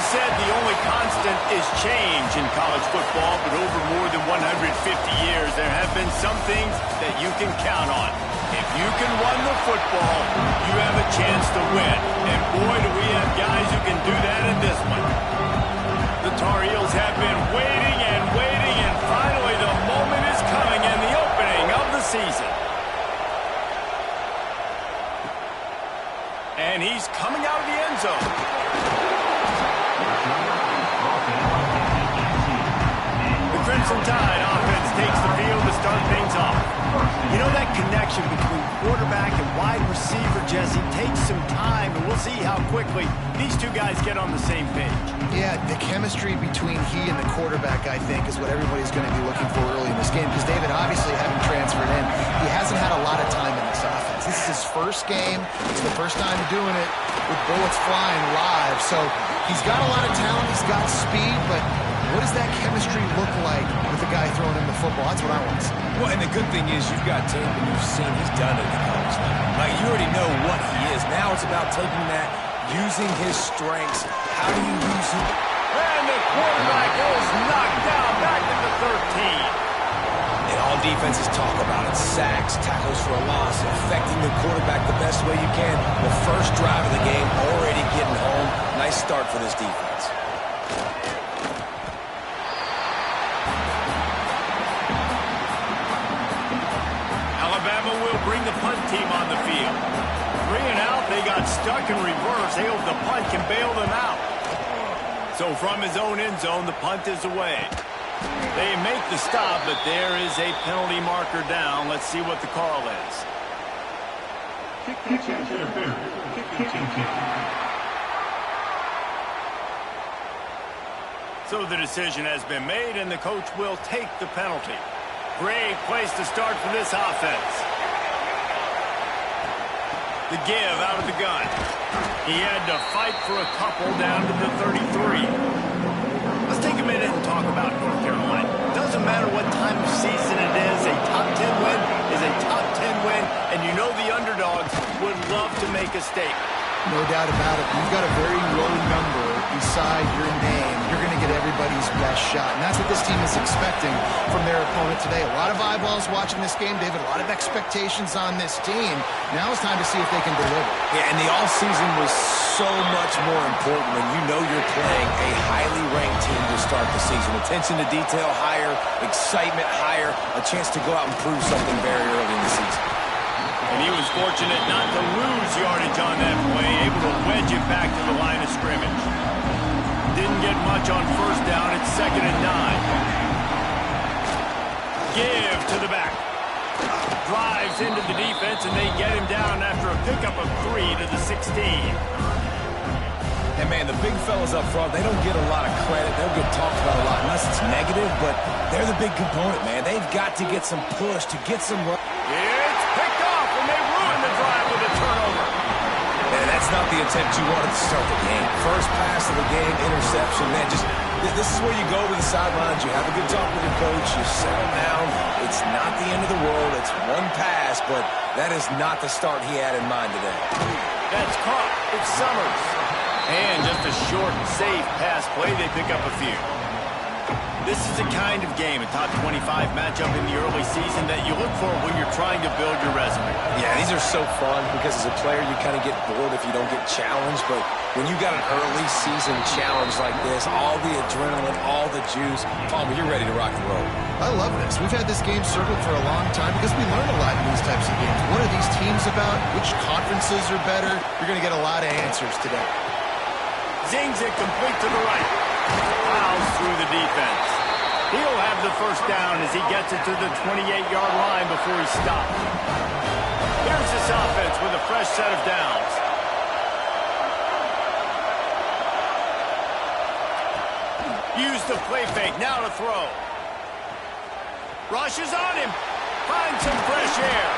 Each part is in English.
said the only constant is change in college football, but over more than 150 years, there have been some things that you can count on. If you can run the football, you have a chance to win. And boy, do we have guys who can do that in this one. The Tar Heels have been waiting and waiting, and finally the moment is coming in the opening of the season. And he's coming out of the end zone. The Crimson Tide offense takes the field to start things off. You know, that connection between quarterback and wide receiver, Jesse, takes some time, and we'll see how quickly these two guys get on the same page. Yeah, the chemistry between he and the quarterback, I think, is what everybody's going to be looking for early in this game, because David, obviously, having transferred in, he hasn't had a lot of time in this offense. This is his first game. It's the first time doing it with bullets flying live. So he's got a lot of talent. He's got speed, but what does that chemistry look like with the guy throwing him the football? That's what I want to see. Well, and the good thing is you've got tape and you've seen he's done it at the college level. Like, you already know what he is. Now it's about taking that, using his strengths. How do you use him? And the quarterback is knocked down back to the 13. And all defenses talk about it. Sacks, tackles for a loss, affecting the quarterback the best way you can. The first drive of the game, already getting home. Nice start for this defense. Alabama will bring the punt team on the field. 3 and out, they got stuck in reverse. They hope the punt can bail them out. So from his own end zone, the punt is away. They make the stop, but there is a penalty marker down. Let's see what the call is. So the decision has been made, and the coach will take the penalty. Great place to start for this offense. The give out of the gun. He had to fight for a couple down to the 33. Let's take a minute and talk about North Carolina. Doesn't matter what time of season it is, a top 10 win is a top 10 win, and you know the underdogs would love to make a statement. No doubt about it. You've got a very low number beside your name. You're going to get everybody's best shot, and that's what this team is expecting from their opponent today. A lot of eyeballs watching this game, David. A lot of expectations on this team. Now it's time to see if they can deliver. Yeah, and the offseason was so much more important when you know you're playing a highly ranked team to start the season. Attention to detail higher, excitement higher, a chance to go out and prove something very early in the season. And he was fortunate not to lose yardage on that play, able to wedge it back to the line of scrimmage. Didn't get much on first down. It's 2nd and 9. Give to the back. Drives into the defense, and they get him down after a pickup of 3 to the 16. And, man, the big fellas up front, they don't get a lot of credit. They'll get talked about a lot unless it's negative, but they're the big component, man. They've got to get some push, to get some run. It's picked off, and they ruin the drive with a turnover. Man, that's not the attempt you wanted to start the game. First pass of the game, interception, man. This is where you go to the sidelines. You have a good talk with your coach. You settle down. It's not the end of the world. It's one pass, but that is not the start he had in mind today. That's caught. It's Summers. And just a short, safe pass play. They pick up a few. This is the kind of game, a top 25 matchup in the early season, that you look for when you're trying to build your resume. Yeah, these are so fun because as a player, you kind of get bored if you don't get challenged. But when you got an early season challenge like this, all the adrenaline, all the juice, Palmer, you're ready to rock and roll. I love this. We've had this game circled for a long time because we learn a lot in these types of games. What are these teams about? Which conferences are better? You're going to get a lot of answers today. Zings it complete to the right. Plows through the defense. He'll have the first down as he gets it to the 28-yard line before he stops. Here's this offense with a fresh set of downs. Use the play fake, now to throw. Rushes on him. Finds some fresh air.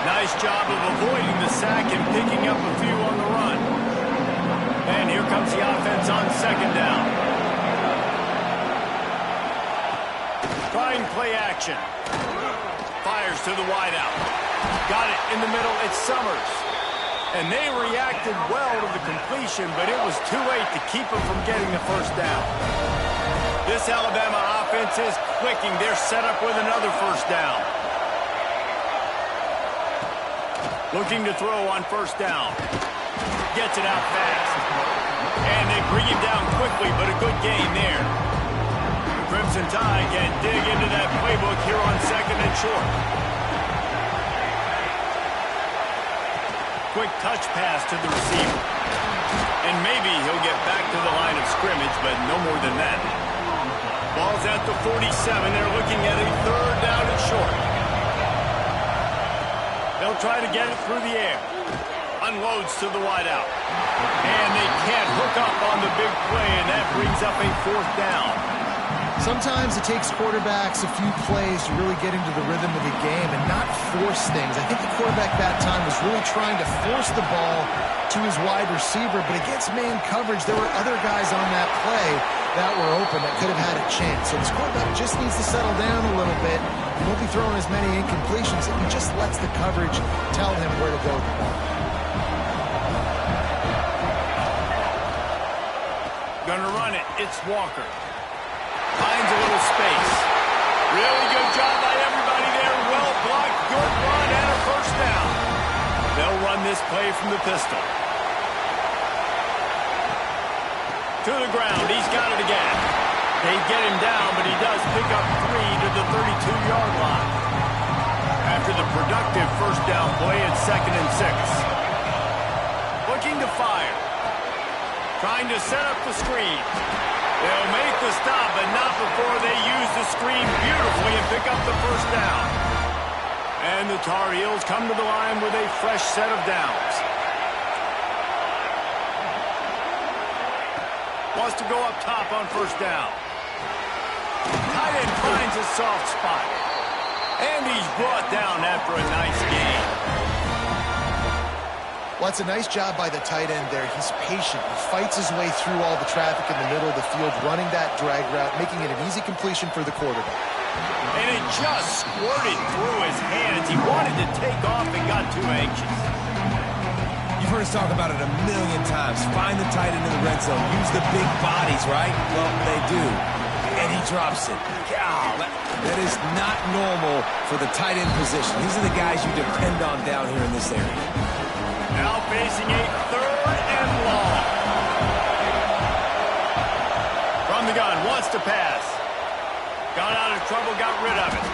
Nice job of avoiding the sack and picking up a few on the run. And here comes the offense on 2nd down. Trying play action. Fires to the wideout. Got it in the middle. It's Summers. And they reacted well to the completion, but it was too late to keep them from getting the first down. This Alabama offense is clicking. They're set up with another first down. Looking to throw on first down. Gets it out fast. And they bring him down quickly, but a good gain there. The Crimson Tide can dig into that playbook here on second and short. Quick touch pass to the receiver. And maybe he'll get back to the line of scrimmage, but no more than that. Ball's at the 47. They're looking at a third down and short. They'll try to get it through the air. Unloads to the wideout. And they can't hook up on the big play, and that brings up a fourth down. Sometimes it takes quarterbacks a few plays to really get into the rhythm of the game and not force things. I think the quarterback that time was really trying to force the ball to his wide receiver, but against man coverage, there were other guys on that play that were open that could have had a chance. So this quarterback just needs to settle down a little bit. He won't be throwing as many incompletions if he just lets the coverage tell him where to go with the ball. Gonna run it. It's Walker. Finds a little space. Really good job by everybody there. Well blocked, good run, and a first down. They'll run this play from the pistol. To the ground. He's got it again. They get him down, but he does pick up 3 to the 32-yard line. After the productive first down play, it's 2nd and 6. Looking to fire. Trying to set up the screen. They'll make the stop, but not before they use the screen beautifully and pick up the first down. And the Tar Heels come to the line with a fresh set of downs. Wants to go up top on first down. Tight end finds a soft spot. And he's brought down after a nice gain. Well, it's a nice job by the tight end there. He's patient. He fights his way through all the traffic in the middle of the field, running that drag route, making it an easy completion for the quarterback. And it just squirted through his hands. He wanted to take off and got too anxious. You've heard us talk about it a million times. Find the tight end in the red zone. Use the big bodies, right? Well, they do. And he drops it. God, that is not normal for the tight end position. These are the guys you depend on down here in this area. Now facing a third and long. From the gun, wants to pass. Got out of trouble, got rid of it.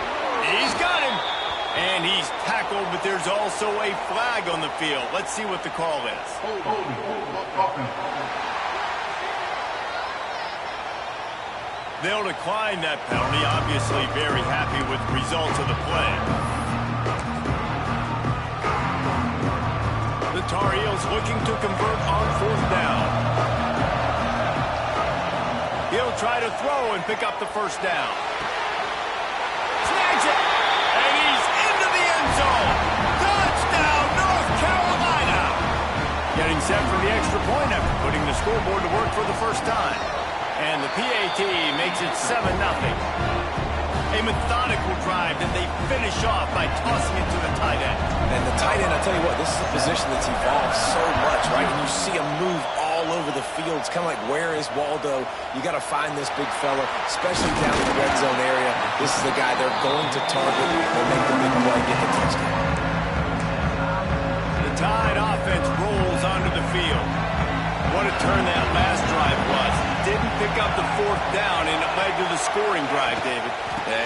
He's got him. And he's tackled, but there's also a flag on the field. Let's see what the call is. They'll decline that penalty, obviously very happy with the results of the play. The Tar Heels looking to convert on fourth down. He'll try to throw and pick up the first down. Snags it! And he's into the end zone! Touchdown, North Carolina! Getting set for the extra point after putting the scoreboard to work for the first time. And the PAT makes it 7-0. A methodical drive that they finish off by tossing it to the tight end. And the tight end, I tell you what, this is a position that's evolved so much, right? And you see him move all over the field. It's kind of like, where is Waldo? You got to find this big fella, especially down in the red zone area. This is the guy they're going to target or make the big play, get the touchdown. The Tide offense rolls onto the field. What a turn that last drive was. Didn't pick up the fourth down, and it led to the scoring drive, David.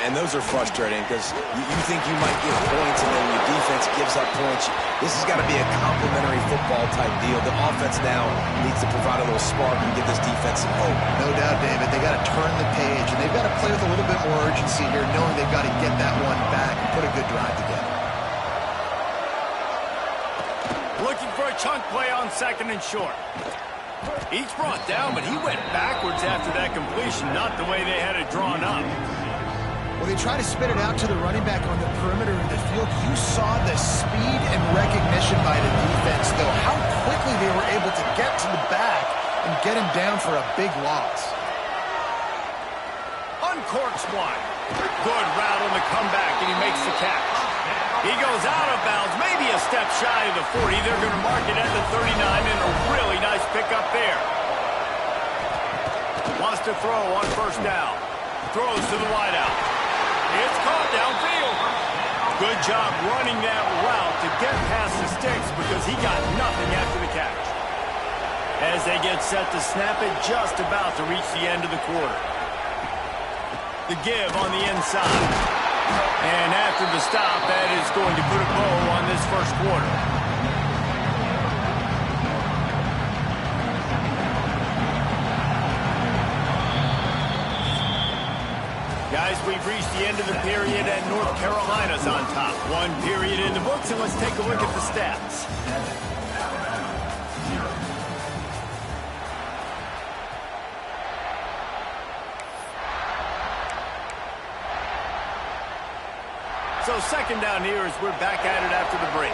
And those are frustrating because you think you might get points, and then your defense gives up points. This has got to be a complementary football type deal. The offense now needs to provide a little spark and give this defense some hope. No doubt, David. They got to turn the page, and they've got to play with a little bit more urgency here, knowing they've got to get that one back and put a good drive together. Looking for a chunk play on 2nd and short. He's brought down, but he went backwards after that completion, not the way they had it drawn up. Well, they try to spit it out to the running back on the perimeter of the field. You saw the speed and recognition by the defense, though, how quickly they were able to get to the back and get him down for a big loss. Uncorks one. Good route on the comeback, and he makes the catch. He goes out of bounds, maybe a step shy of the 40. They're going to mark it at the 39, and a really nice pickup there. Wants to throw on first down. Throws to the wideout. It's caught downfield. Good job running that route to get past the sticks because he got nothing after the catch. As they get set to snap it, just about to reach the end of the quarter. The give on the inside. And after the stop, that is going to put a bow on this first quarter. Guys, we've reached the end of the period, and North Carolina's on top. One period in the books, and let's take a look at the stats. So second down here as we're back at it after the break.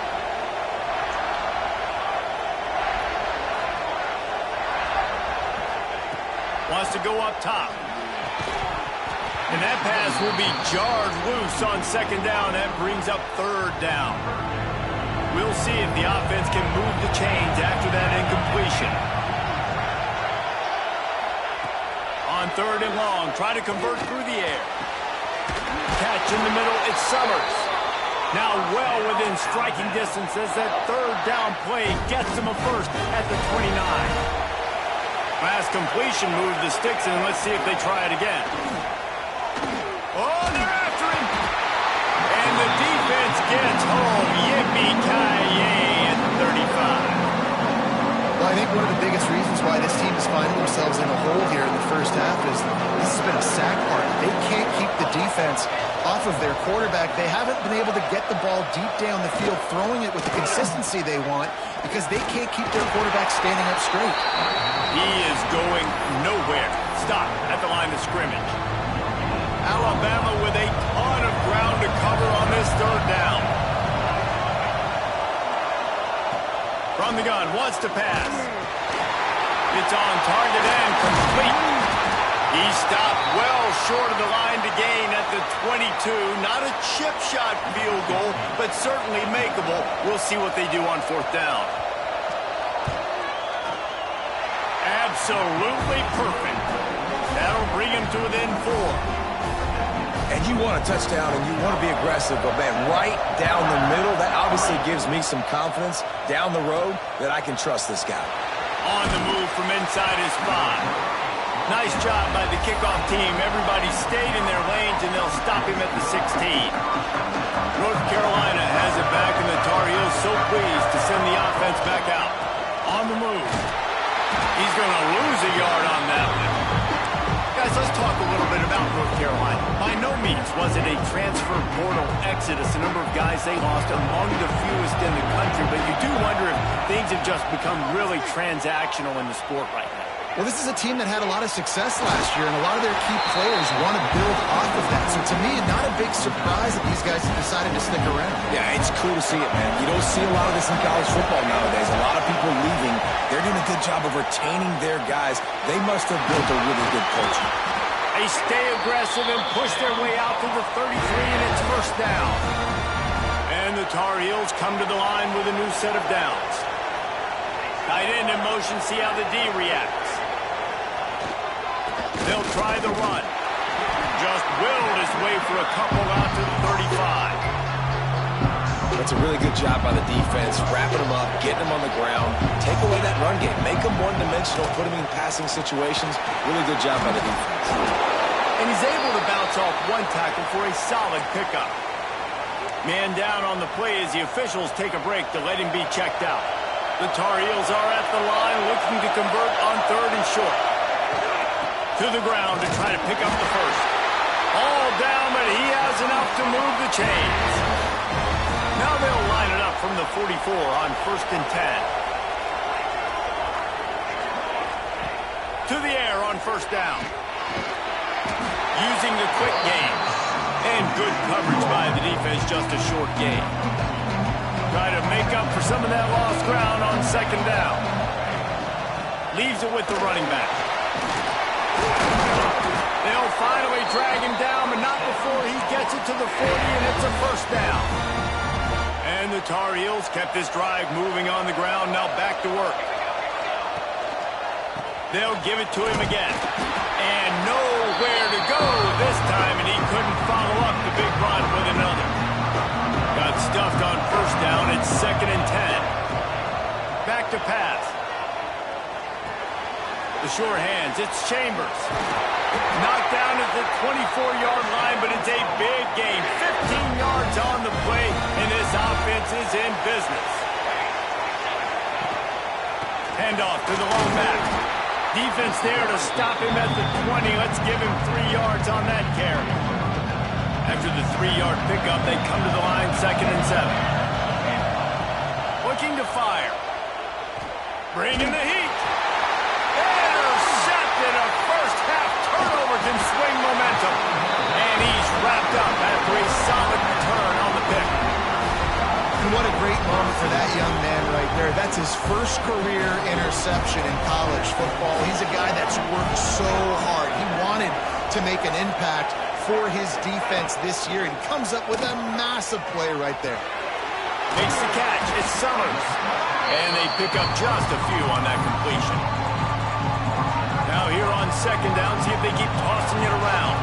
Wants to go up top. And that pass will be jarred loose on second down. That brings up third down. We'll see if the offense can move the chains after that incompletion. On third and long, try to convert through the air. Catch in the middle, it's Summers. Now well within striking distance as that third down play gets him a first at the 29. Last completion moved the sticks, and let's see if they try it again. Oh, they're after him! And the defense gets home. Yippee-ki-yay at 35. Well, I think one of the biggest reasons why this team is finding themselves in a hole here in the first half is this has been a sack party. They can't keep the defense off of their quarterback. They haven't been able to get the ball deep down the field, throwing it with the consistency they want because they can't keep their quarterback standing up straight. He is going nowhere. Stop at the line of scrimmage. Alabama with a ton of ground to cover on this third down. From the gun, wants to pass. It's on target and complete. He stopped well short of the line to gain at the 22. Not a chip shot field goal, but certainly makeable. We'll see what they do on fourth down. Absolutely perfect. That'll bring him to within 4. And you want a touchdown and you want to be aggressive, but man, right down the middle, that obviously gives me some confidence down the road that I can trust this guy. On the move from inside his 5. Nice job by the kickoff team. Everybody stayed in their lanes, and they'll stop him at the 16. North Carolina has it back, and the Tar Heels so pleased to send the offense back out. On the move. He's going to lose a yard on that one. Guys, let's talk a little bit about North Carolina. By no means was it a transfer portal exodus. The number of guys they lost among the fewest in the country, but you do wonder if things have just become really transactional in the sport right now. Well, this is a team that had a lot of success last year, and a lot of their key players want to build off of that. So to me, not a big surprise that these guys have decided to stick around. Yeah, it's cool to see it, man. You don't see a lot of this in college football nowadays. A lot of people leaving. They're doing a good job of retaining their guys. They must have built a really good culture. They stay aggressive and push their way out to the 33, and it's first down. And the Tar Heels come to the line with a new set of downs. Tight end in motion, see how the D reacts. They'll try the run. Just willed his way for a couple out to the 35. That's a really good job by the defense, wrapping them up, getting them on the ground, take away that run game, make them one-dimensional, put them in passing situations. Really good job by the defense. And he's able to bounce off one tackle for a solid pickup. Man down on the play as the officials take a break to let him be checked out. The Tar Heels are at the line looking to convert on third and short. To the ground to try to pick up the first. All down, but he has enough to move the chains. Now they'll line it up from the 44 on first and 10. To the air on first down. Using the quick game. And good coverage by the defense, just a short gain. Try to make up for some of that lost ground on second down. Leaves it with the running back. They'll finally drag him down, but not before he gets it to the 40, and it's a first down. the Tar Heels kept this drive moving on the ground. Now back to work. They'll give it to him again. And nowhere to go this time, and he couldn't follow up the big run with another. Got stuffed on first down. It's 2nd and 10. Back to pass. The sure hands. It's Chambers. Knocked down at the 24-yard line, but it's a big gain. 15 yards on the play, and this offense is in business. Handoff to the lone back. Defense there to stop him at the 20. Let's give him 3 yards on that carry. After the 3-yard pickup, they come to the line, 2nd and 7. Looking to fire. Bringing the heat. Intercepted. A first-half turnover can swing momentum. And he's wrapped up after a solid return on the pick. And what a great moment for that young man right there. That's his first career interception in college football. He's a guy that's worked so hard. He wanted to make an impact for his defense this year and comes up with a massive play right there. Makes the catch. It's Summers. And they pick up just a few on that completion. Now here on 2nd down, see if they keep tossing it around.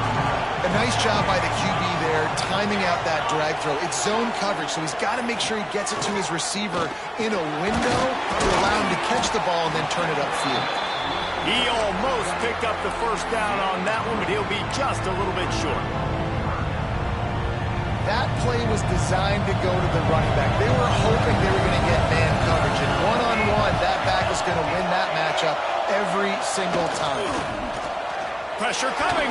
A nice job by the QB there, timing out that drag throw. It's zone coverage, so he's got to make sure he gets it to his receiver in a window to allow him to catch the ball and then turn it upfield. He almost picked up the first down on that one, but he'll be just a little bit short. That play was designed to go to the running back. They were hoping they were going to get man coverage, and one-on-one, that back is going to win that matchup every single time. Pressure coming.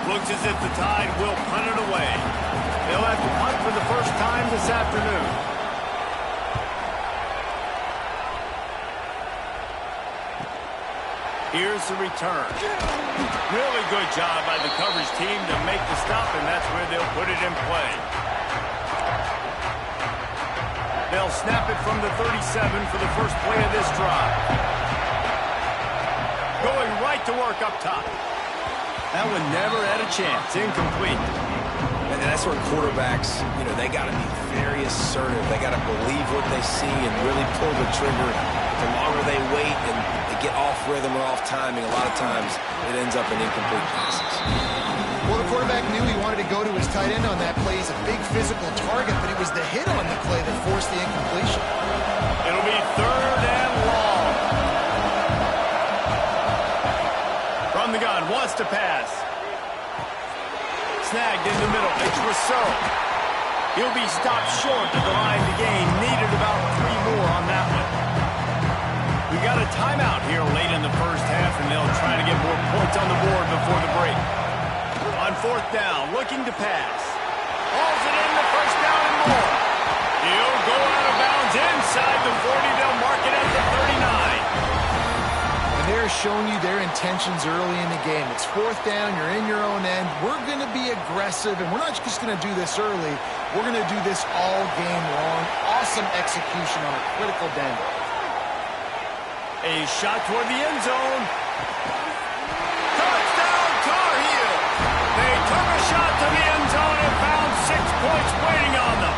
Looks as if the Tide will punt it away. They'll have to punt for the first time this afternoon. Here's the return. Really good job by the coverage team to make the stop, and that's where they'll put it in play. They'll snap it from the 37 for the first play of this drive. Going right to work up top. That one never had a chance. Incomplete. And that's where quarterbacks, they got to be very assertive. They got to believe what they see and really pull the trigger. The longer they wait and they get off rhythm or off timing, a lot of times it ends up in incomplete passes. Well, the quarterback knew he wanted to go to his tight end on that play. He's a big physical target, but it was the hit on the play that forced the incompletion. It'll be 3rd and long. From the gun, wants to pass. Snagged in the middle. It's Rousseau. He'll be stopped short of the line to gain. Needed about 3 more on that one. We got a timeout here late in the first half, and they'll try to get more points on the board before the break. On 4th down, looking to pass. Hauls it in the first down and more. He'll go out of bounds inside the 40. They'll mark it at the 39. And they're showing you their intentions early in the game. It's 4th down, you're in your own end. We're going to be aggressive, and we're not just going to do this early. We're going to do this all game long. Awesome execution on a critical down. A shot toward the end zone. Touchdown, Tar Heel. They took a shot to the end zone and found 6 points waiting on them.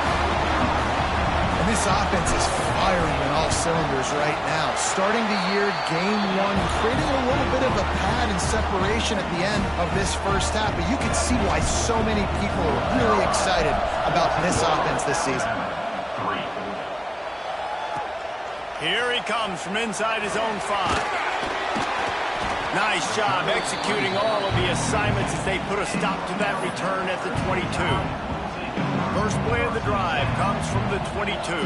And this offense is firing on all cylinders right now. Starting the year, game 1, creating a little bit of a pad and separation at the end of this first half. But you can see why so many people are really excited about this offense this season. Here he comes from inside his own 5. Nice job executing all of the assignments as they put a stop to that return at the 22. First play of the drive comes from the 22.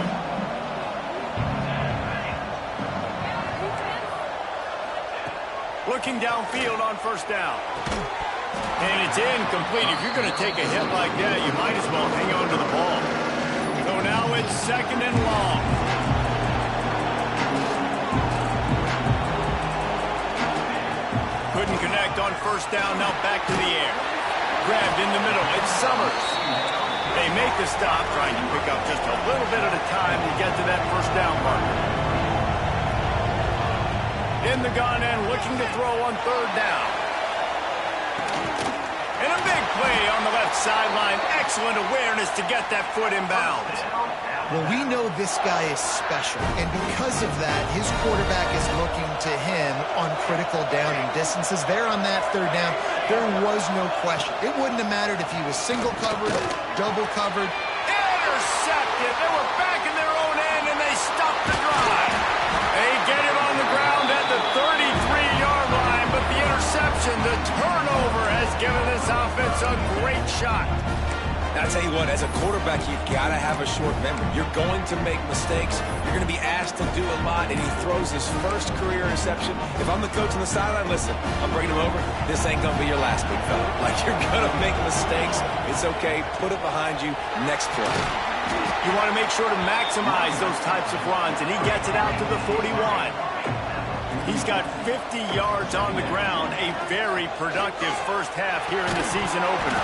Looking downfield on first down. And it's incomplete. If you're going to take a hit like that, you might as well hang on to the ball. So now it's 2nd and long. Couldn't connect on first down, now back to the air. Grabbed in the middle, it's Summers. They make the stop, trying to pick up just a little bit at a time to get to that first down marker. in the gun and looking to throw on third down. And a big play on the left sideline. Excellent awareness to get that foot in bounds. Well, we know this guy is special, and because of that, his quarterback is looking to him on critical down and distances. There on that third down, there was no question. It wouldn't have mattered if he was single covered, double covered. Intercepted. They were back in their own end, and they stopped the drive. They get him on the ground at the 33-yard line, but the interception, the turnover, has given this offense a great shot. Now, I'll tell you what, as a quarterback, you've got to have a short memory. You're going to make mistakes. You're going to be asked to do a lot, and he throws his first career interception. If I'm the coach on the sideline, listen, I'm bringing him over. This ain't going to be your last, big fella. Like, you're going to make mistakes. It's okay. Put it behind you. Next play. You want to make sure to maximize those types of runs, and he gets it out to the 41. He's got 50 yards on the ground, a very productive first half here in the season opener.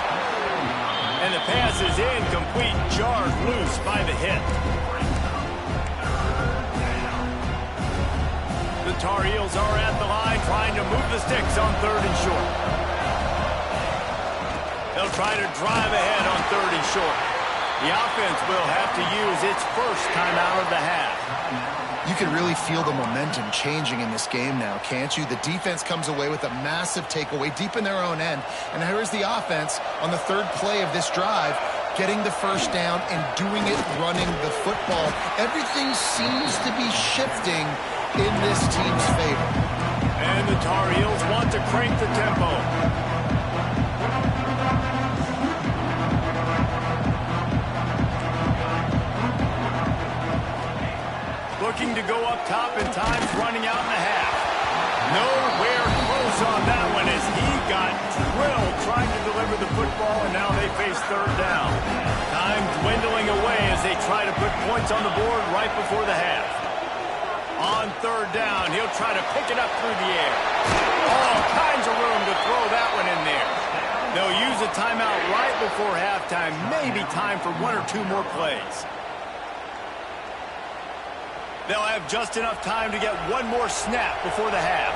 And the pass is incomplete, jarred loose by the hit. The Tar Heels are at the line trying to move the sticks on third and short. They'll try to drive ahead on third and short. The offense will have to use its first timeout of the half. You can really feel the momentum changing in this game now, can't you? The defense comes away with a massive takeaway deep in their own end. And here is the offense on the third play of this drive, getting the first down and doing it running the football. Everything seems to be shifting in this team's favor. And the Tar Heels want to crank the tempo. Looking to go up top, and time's running out in the half. Nowhere close on that one as he got drilled trying to deliver the football, and now they face third down. Time dwindling away as they try to put points on the board right before the half. On third down, he'll try to pick it up through the air. All kinds of room to throw that one in there. They'll use a timeout right before halftime, maybe time for one or two more plays. They'll have just enough time to get one more snap before the half.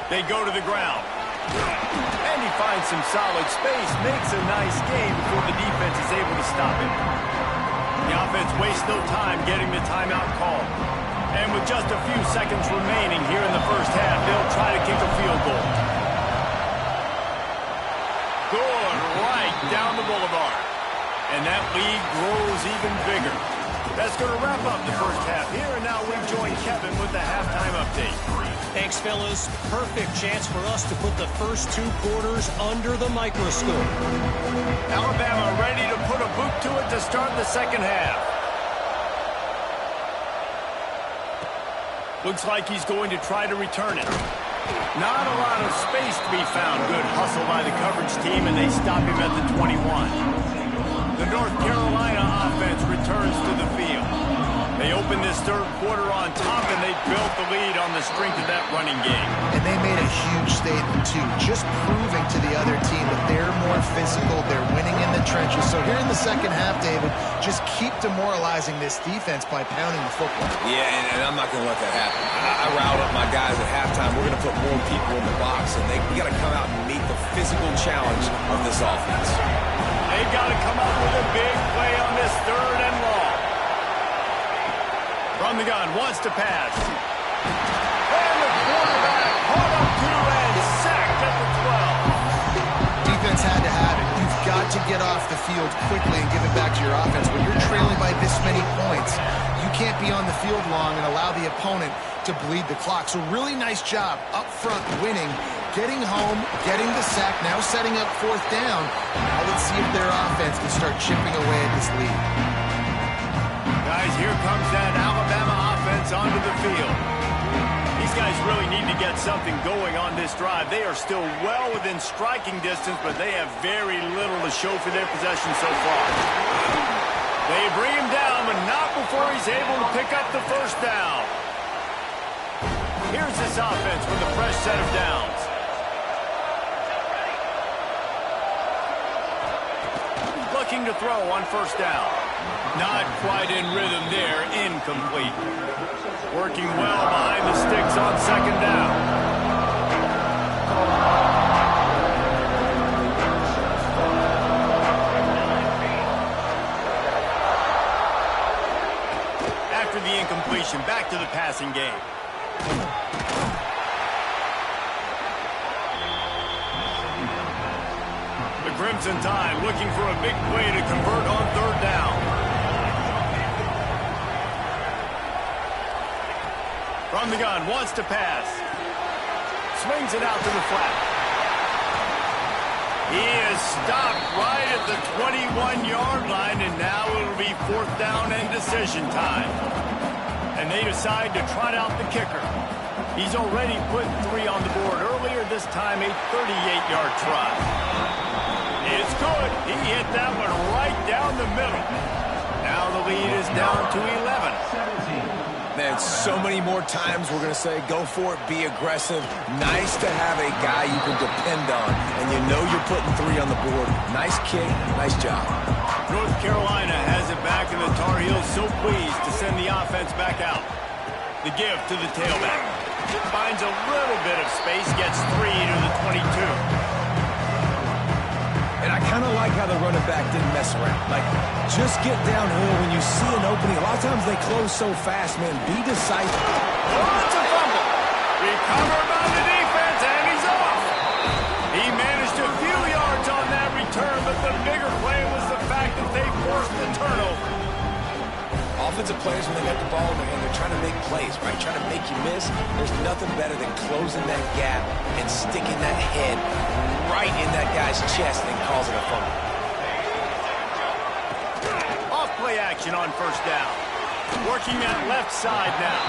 They go to the ground. And he finds some solid space, makes a nice gain before the defense is able to stop him. The offense wastes no time getting the timeout called. And with just a few seconds remaining here in the first half, they'll try to kick a field goal. Good, right down the boulevard. And that lead grows even bigger. That's going to wrap up the first half here, and now we join Kevin with the halftime update. Thanks, fellas. Perfect chance for us to put the first two quarters under the microscope. Alabama ready to put a boot to it to start the second half. Looks like he's going to try to return it. Not a lot of space to be found. Good hustle by the coverage team, and they stop him at the 21. The North Carolina offense returns to the field. They opened this third quarter on top, and they built the lead on the strength of that running game. And they made a huge statement, too, just proving to the other team that they're more physical, they're winning in the trenches. So here in the second half, David, just keep demoralizing this defense by pounding the football. Yeah, and I'm not going to let that happen. I riled up my guys at halftime. We're going to put more people in the box, and we got to come out and meet the physical challenge of this offense. They've got to come up with a big play on this third and long. From the gun, wants to pass. And the quarterback caught up to and sacked at the 12. Defense had to have it. You've got to get off the field quickly and give it back to your offense. When you're trailing by this many points, you can't be on the field long and allow the opponent to bleed the clock. So really nice job up front winning, getting home, getting the sack, now setting up fourth down. Now let's see if their offense can start chipping away at this lead. Guys, here comes that Alabama offense onto the field. These guys really need to get something going on this drive. They are still well within striking distance, but they have very little to show for their possession so far. They bring him down, but not before he's able to pick up the first down. Here's this offense with a fresh set of downs. Looking to throw on first down. Not quite in rhythm there. Incomplete. Working well behind the sticks on second down. After the incompletion, back to the passing game. The Crimson Tide looking for a big play to convert on third down. From the gun, wants to pass. Swings it out to the flat. He is stopped right at the 21-yard line, and now it'll be fourth down and decision time. And they decide to trot out the kicker. He's already put 3 on the board earlier, this time a 38-yard trot. It's good. He hit that one right down the middle. Now the lead is down to 11. Man, so many more times we're going to say, go for it, be aggressive. Nice to have a guy you can depend on, and you know you're putting 3 on the board. Nice kick, nice job. North Carolina has it back, and the Tar Heels so pleased to send the offense back out. The give to the tailback. Finds a little bit of space, gets 3 to the 22. And I kind of like how the running back didn't mess around. Like, just get downhill when you see an opening. A lot of times they close so fast, man. Be decisive. Oh, it's a fumble. Recovered by the defense, and he's off. He managed a few yards on that return, but the bigger play was the fact that they forced the turnover. Offensive players, when they got the ball in their hand, they're trying to make plays, right? Trying to make you miss. There's nothing better than closing that gap and sticking that head right in that guy's chest and causing a fumble. Off play action on first down. Working that left side now.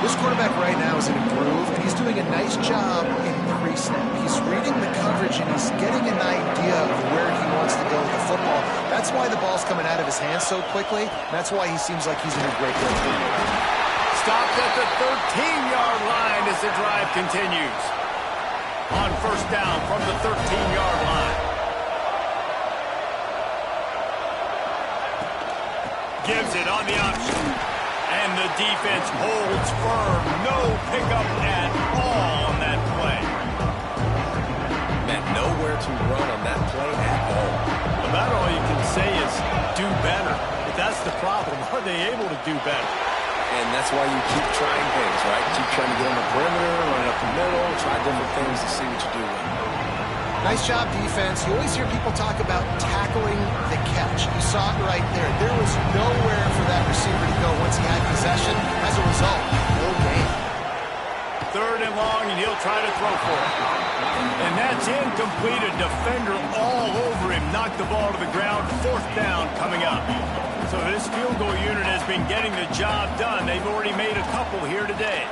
This quarterback right now is in a groove, and he's doing a nice job in pre-snap. He's reading the coverage, and he's getting an idea of where he wants to go with the football. That's why the ball's coming out of his hands so quickly. That's why he seems like he's in a great place. Stopped at the 13-yard line as the drive continues. On first down from the 13-yard line. Gives it on the option. And the defense holds firm. No pickup at all on that play. Man, nowhere to run on that play at all. About all you can say is do better. But that's the problem. Are they able to do better? And that's why you keep trying things, right? Keep trying to get on the perimeter, run up the middle, try different things to see what you do with it. Nice job, defense. You always hear people talk about tackling the catch. You saw it right there. There was nowhere for that receiver to go once he had possession. As a result, no gain. Third and long, and he'll try to throw for it. And that's incomplete. A defender all over him. Knocked the ball to the ground. Fourth down coming up. So this field goal unit has been getting the job done. They've already made a couple here today.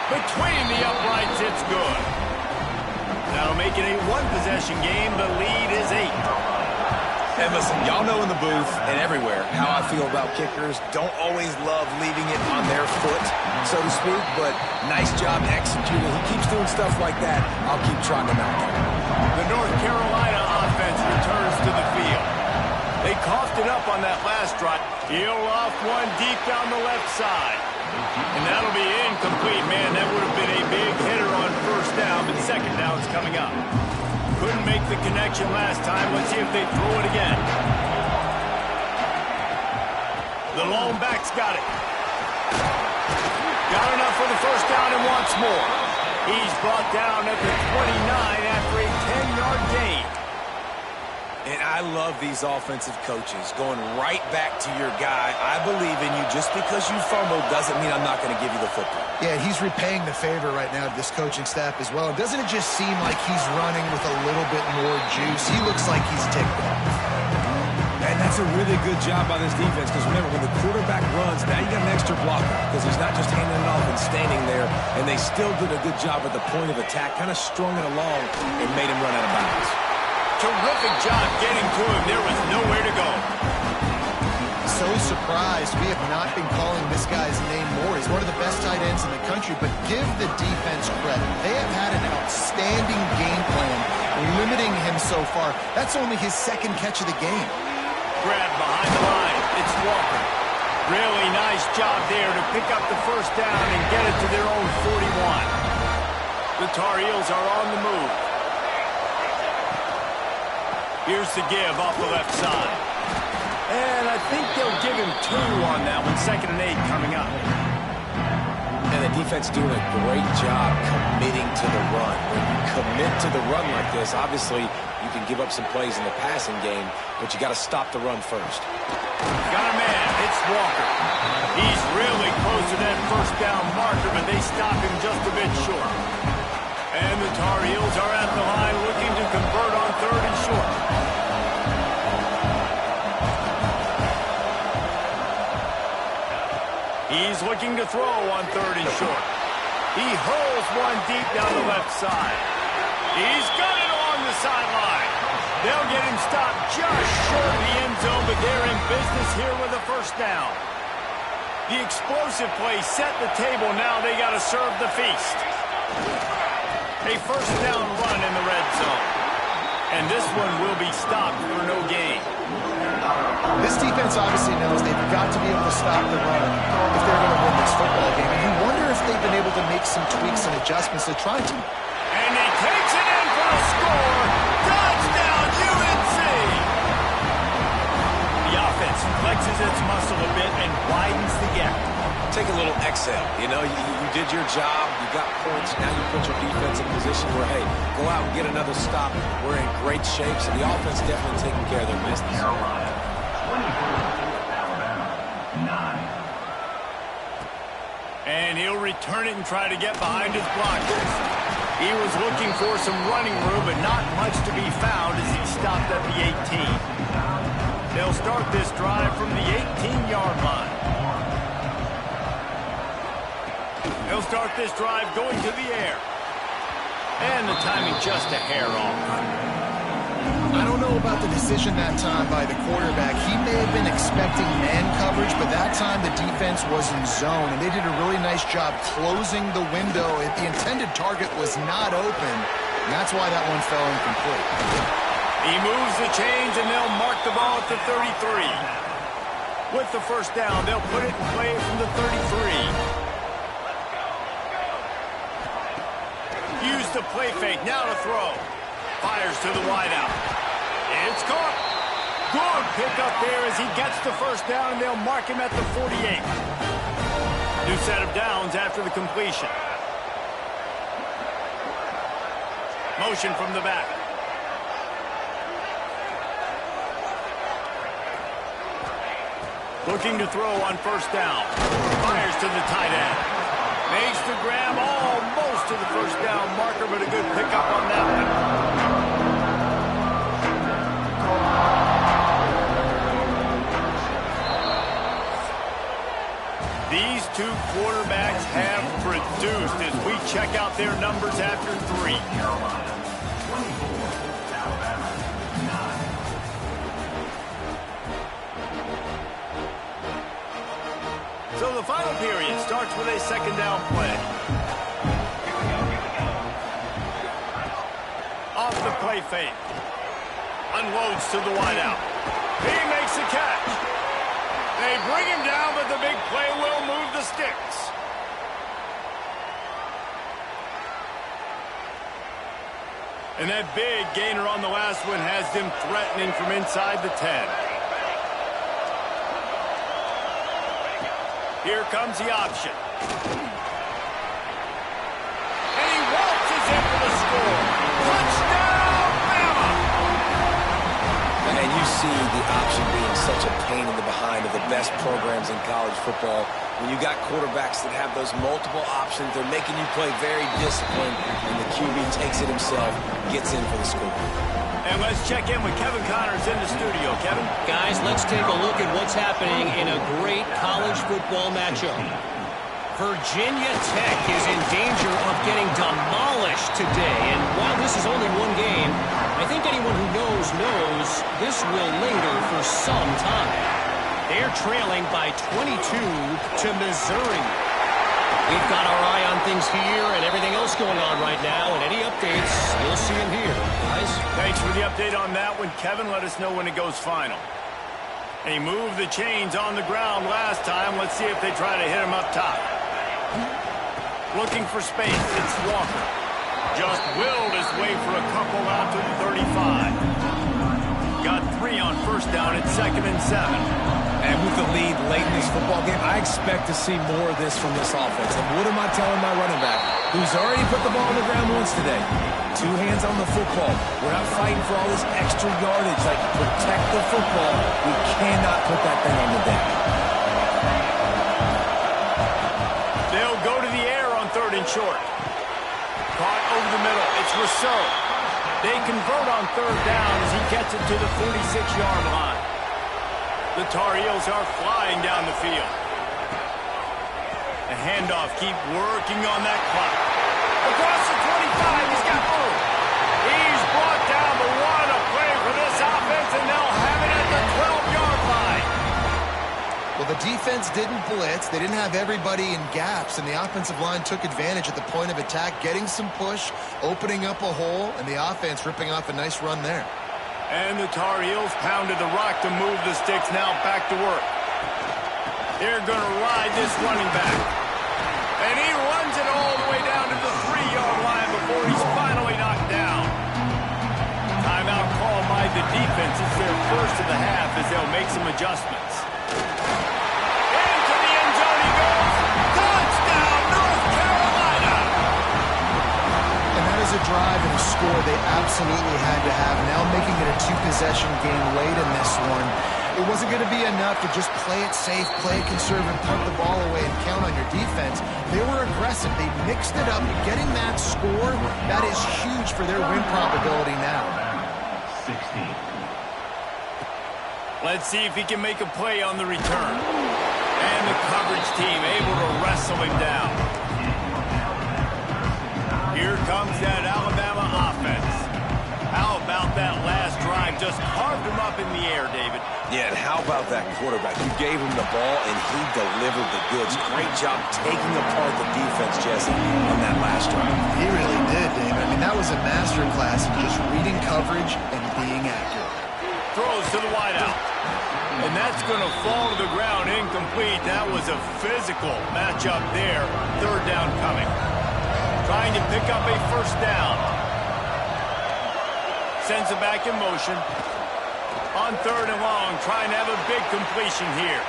Between the uprights, it's good. That'll make it a one-possession game. The lead is 8. And listen, y'all know in the booth and everywhere how I feel about kickers. Don't always love leaving it on their foot, so to speak, but nice job executing. He keeps doing stuff like that. I'll keep trotting him out there. The North Carolina offense returns to the field. They coughed it up on that last drive. He'll off one deep down the left side. And that'll be incomplete, man. That would have been a big hitter on first down, but second down's coming up. Couldn't make the connection last time. Let's see if they throw it again. The lone back's got it. Got enough for the first down and wants more. He's brought down at the 29 after a 10-yard gain. And I love these offensive coaches going right back to your guy. I believe in you. Just because you fumbled doesn't mean I'm not going to give you the football. Yeah, he's repaying the favor right now to this coaching staff as well. Doesn't it just seem like he's running with a little bit more juice? He looks like he's ticked off. And that's a really good job by this defense, because remember, when the quarterback runs, now you got an extra blocker, because he's not just handing it off and standing there, and they still did a good job at the point of attack, kind of strung it along and made him run out of bounds. Terrific job getting to him. There was nowhere to go. So surprised we have not been calling this guy's name more. He's one of the best tight ends in the country, but give the defense credit. They have had an outstanding game plan limiting him so far. That's only his second catch of the game. grab behind the line. It's Walker. Really nice job there to pick up the first down and get it to their own 41. The Tar Heels are on the move. Here's the give off the left side. And I think they'll give him 2 on that one. 2nd and 8 coming up. And the defense doing a great job committing to the run. When you commit to the run like this, obviously you can give up some plays in the passing game, but you got to stop the run first. Got a man. It's Walker. He's really close to that first down marker, but they stop him just a bit short. And the Tar Heels are at the line looking to convert on 3rd and short. He's looking to throw on 3rd and short. He hurls one deep down the left side. He's got it along the sideline. They'll get him stopped just short of the end zone, but they're in business here with a first down. The explosive play set the table. Now they got to serve the feast. A first down run in the red zone. And this one will be stopped for no gain. This defense obviously knows they've got to be able to stop the run if they're going to win this football game. And you wonder if they've been able to make some tweaks and adjustments to try to. And he takes it in for a score. Touchdown, UNC! The offense flexes its muscle a bit and widens the gap. Take a little exhale. You know, you did your job. You got points. Now you put your defense in position where, hey, go out and get another stop. We're in great shape, so the offense definitely taking care of their business. And he'll return it and try to get behind his blockers. He was looking for some running room, but not much to be found as he stopped at the 18. They'll start this drive from the 18-yard line. They'll start this drive going to the air. And the timing just a hair off. I don't know about the decision that time by the quarterback. He may have been expecting man coverage, but that time the defense was in zone, and they did a really nice job closing the window. The intended target was not open, and that's why that one fell incomplete. He moves the chains, and they'll mark the ball at the 33. With the first down, they'll put it in play from the 33. Use the play fake, now to throw. Fires to the wideout. It's caught. Good pickup there as he gets the first down, and they'll mark him at the 48. New set of downs after the completion. Motion from the back. Looking to throw on first down. Fires to the tight end. Makes the grab almost to the first down marker, but a good pickup on that one. These two quarterbacks have produced as we check out their numbers after 3. So the final period starts with a second down play. Off the play fake. Unloads to the wideout. He makes the catch. They bring him down, but the big play will move the sticks. And that big gainer on the last one has them threatening from inside the 10. Here comes the option. And he waltzes in for the score. Touchdown, Bama! And you see the option being such a pain in the behind of the best programs in college football. When you got quarterbacks that have those multiple options, they're making you play very disciplined, and the QB takes it himself, gets in for the score. And let's check in with Kevin Connors in the studio. Kevin? Guys, let's take a look at what's happening in a great college football matchup. Virginia Tech is in danger of getting demolished today. And while this is only one game, I think anyone who knows this will linger for some time. They're trailing by 22 to Missouri. We've got our eye on things here and everything else going on right now, and any updates, you'll see them here. Guys? Thanks for the update on that one, Kevin. Let us know when it goes final. And he moved the chains on the ground last time. Let's see if they try to hit him up top. Looking for space. It's Walker. Just willed his way for a couple out to the 35. Got 3 on first down at 2nd and 7. And with the lead late in this football game, I expect to see more of this from this offense. And what am I telling my running back, who's already put the ball on the ground once today? 2 hands on the football. We're not fighting for all this extra yardage. Like, protect the football. We cannot put that thing on the deck. They'll go to the air on 3rd and short. Caught over the middle. It's Rousseau. They convert on 3rd down as he gets it to the 46-yard line. The Tar Heels are flying down the field. The handoff, keep working on that clock. Across the 25, he's got room. He's brought down, but what a play for this offense, and they'll have it at the 12-yard line. Well, the defense didn't blitz. They didn't have everybody in gaps, and the offensive line took advantage at the point of attack, getting some push, opening up a hole, and the offense ripping off a nice run there. And the Tar Heels pounded the rock to move the sticks, now back to work. They're going to ride this running back. And he runs it all the way down to the 3-yard line before he's finally knocked down. Timeout call by the defense. It's their first of the half as they'll make some adjustments. Into the end zone he goes. Touchdown, North Carolina! And that is a drive and a score they absolutely had to have. Now making it a 2-possession game late in this one. It wasn't going to be enough to just play it safe, play it conservative, punt the ball away, and count on your defense. They were aggressive. They mixed it up. Getting that score, that is huge for their win probability now. 16. Let's see if he can make a play on the return. And the coverage team able to wrestle him down. Here comes that Alabama offense. How about that last drive? Just carved him up in the air, David. Yeah, and how about that quarterback? You gave him the ball, and he delivered the goods. Great job taking apart the defense, Jesse, on that last drive. He really did, David. I mean, that was a masterclass in just reading coverage and being accurate. Throws to the wideout. And that's going to fall to the ground incomplete. That was a physical matchup there. 3rd down coming. Trying to pick up a first down. Sends it back in motion. On 3rd and long, trying to have a big completion here.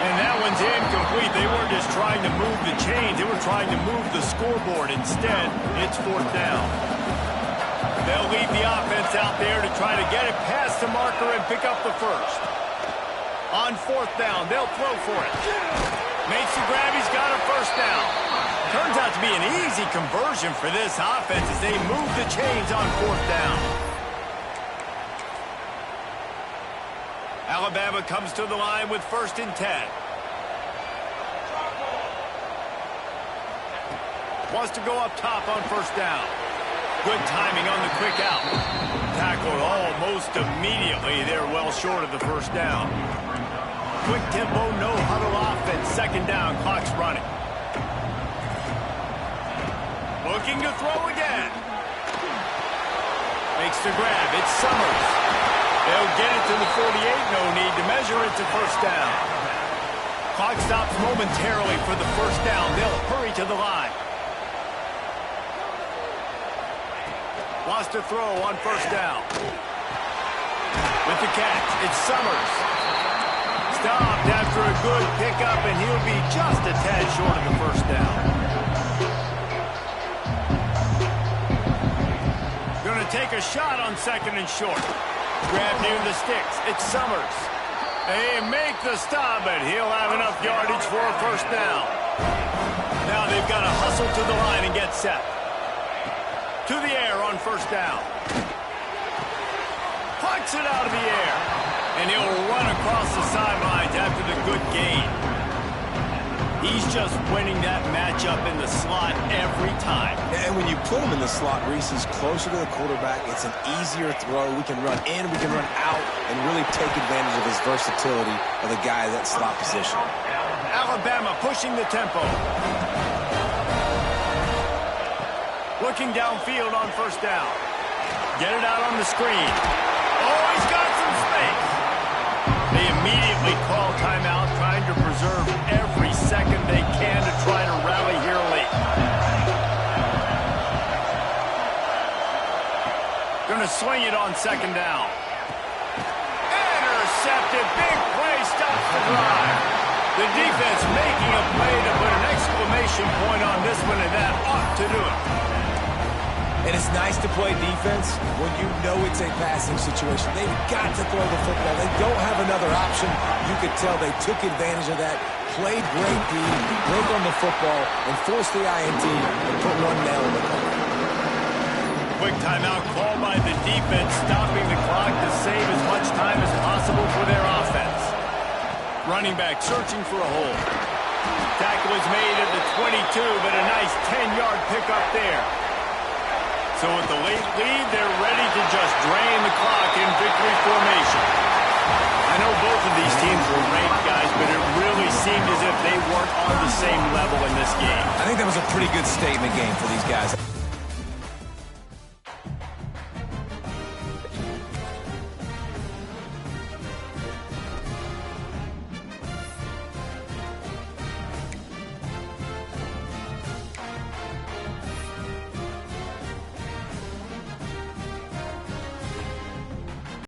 And that one's incomplete. They weren't just trying to move the chains. They were trying to move the scoreboard. Instead, it's 4th down. They'll leave the offense out there to try to get it past the marker and pick up the first. On 4th down, they'll throw for it. Makes the grab. He's got a first down. Turns out to be an easy conversion for this offense as they move the chains on 4th down. Alabama comes to the line with 1st and 10. Wants to go up top on 1st down. Good timing on the quick out. Tackled almost immediately. They're well short of the first down. Quick tempo, no huddle offense. 2nd down, clock's running. Looking to throw again. Makes the grab. It's Summers. They'll get it to the 48. No need to measure it to first down. Clock stops momentarily for the first down. They'll hurry to the line. Wants to throw on 1st down. With the catch, it's Summers. Stopped after a good pickup, and he'll be just a tad short of the first down. Going to take a shot on 2nd and short. Grab near the sticks. It's Summers. They make the stop, but he'll have enough yardage for a first down. Now they've got to hustle to the line and get set. To the air on 1st down. Plucks it out of the air. And he'll run across the sidelines after the good gain. He's just winning that matchup in the slot every time. And when you put him in the slot, Reese, he's closer to the quarterback. It's an easier throw. We can run in, we can run out, and really take advantage of his versatility of the guy at that slot position. Alabama pushing the tempo. Looking downfield on 1st down. Get it out on the screen. Oh, he's got some space. They immediately call timeout, trying to preserve every second they can to try to rally here late. Going to swing it on second down. Intercepted. Big play. Stops the drive. The defense making a play to put an exclamation point on this one, and that ought to do it. And it's nice to play defense when you know it's a passing situation. They've got to throw the football. They don't have another option. You could tell they took advantage of that, played great D, broke on the football, and forced the INT and put one nail in the coffin. Quick timeout called by the defense, stopping the clock to save as much time as possible for their offense. Running back searching for a hole. Tackle was made at the 22, but a nice 10-yard pickup there. So with the late lead, they're ready to just drain the clock in victory formation. I know both of these teams were ranked, guys, but it really seemed as if they weren't on the same level in this game. I think that was a pretty good statement game for these guys.